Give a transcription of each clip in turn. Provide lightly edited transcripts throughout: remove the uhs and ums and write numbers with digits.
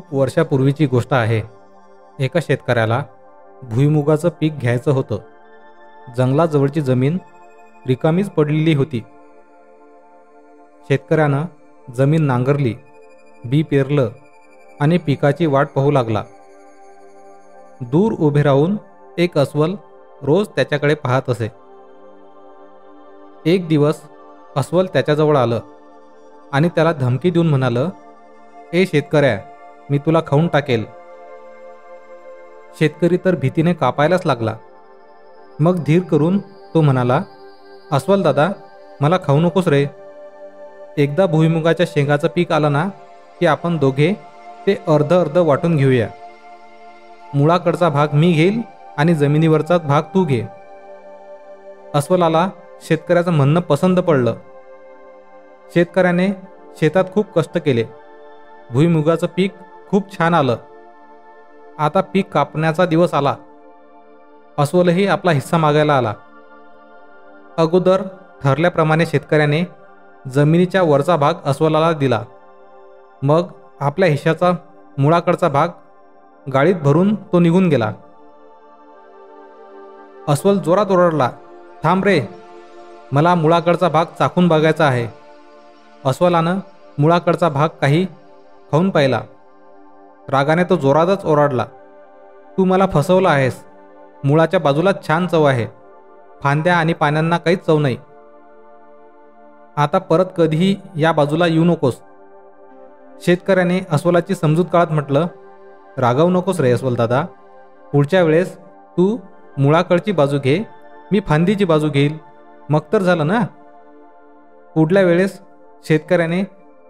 खूप वर्षापूर्वीची गोष्ट आहे। एका शेतकऱ्याला भुईमुगाचं पीक घ्यायचं होतं। जंगलाजवळची जमीन रिकामीच पडलेली होती। शेतकऱ्यानं जमीन नांगरली, बी पेरलं आणि पिकाची वाट पाहू लागला। दूर उभे राहून एक अस्वल रोज त्याच्याकडे पाहत असे। एक दिवस अस्वल त्याच्याजवळ आलं आणि त्याला धमकी देऊन म्हणालं, ए शेतकऱ्या, मी तुला खाऊन टाकेल। शेतकरी तर भीतीने कापायलाच लागला। मग धीर करून तो म्हणाला, अस्वल दादा, मला खाऊ नकोस रे। एकदा भुईमुगाच्या शेंगाचं पीक आलं ना की आपण दोघे ते अर्ध अर्ध वाटून घेऊया। मुळाकडचा भाग मी घेईल आणि जमिनीवरचा भाग तू घे। अस्वलाला शेतकऱ्याचं म्हणणं पसंत पडलं। शेतकऱ्याने शेतात खूप कष्ट केले। भुईमुगाचं पीक खूप छान आलं। आता पीक कापण्याचा दिवस आला। अस्वलही आपला हिस्सा मागायला आला। अगोदर ठरल्याप्रमाणे शेतकऱ्याने जमिनीच्या वरचा भाग अस्वलाला दिला। मग आपल्या हिश्श्याचा मुळाकडचा भाग गाडीत भरून तो निघून गेला। अस्वल जोरात ओरडला, थांब रे, मला मुळाकडचा भाग चाखून बघायचा आहे। अस्वलानं मुळाकडचा भाग काही खाऊन पाहिला। रागाने तो जोरातच ओरडला, तू मला फसवलं आहेस। मुळाच्या बाजूला छान चव आहे, फांद्या आणि पानांना काहीच चव नाही। आता परत कधीही या बाजूला येऊ नकोस। शेतकऱ्याने अस्वलाची समजूत काढत म्हटलं, रागावू नकोस रे अस्वल दादा, पुढच्या वेळेस तू मुळाकडची बाजू घे, मी फांदीची बाजू घेईल, मग तर झालं ना। पुढल्या वेळेस शेतकऱ्याने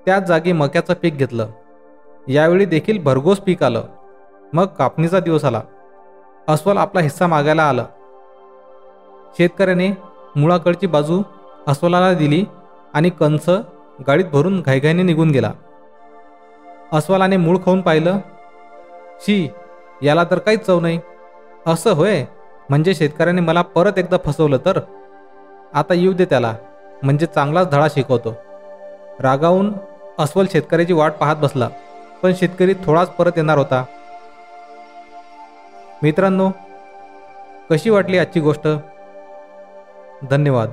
त्याच जागी मक्याचं पीक घेतलं। यावेळी देखील भरघोस पीक आलं। मग कापणीचा दिवस आला। अस्वल आपला हिस्सा मागायला आलं। शेतकऱ्याने मुळाकडची बाजू अस्वलाला दिली आणि कंस गाडीत भरून घाईघाईने निघून गेला। अस्वलाने मूळ खाऊन पाहिलं, शी, याला तर काहीच चव नाही। असं होय, म्हणजे शेतकऱ्याने मला परत एकदा फसवलं तर? आता येऊ दे त्याला, म्हणजे चांगलाच धडा शिकवतो। रागावून अस्वल शेतकऱ्याची वाट पाहत बसला, पण शेतकरी थोडाच परत येणार होता। मित्रांनो, कशी वाटली आजची गोष्ट? धन्यवाद।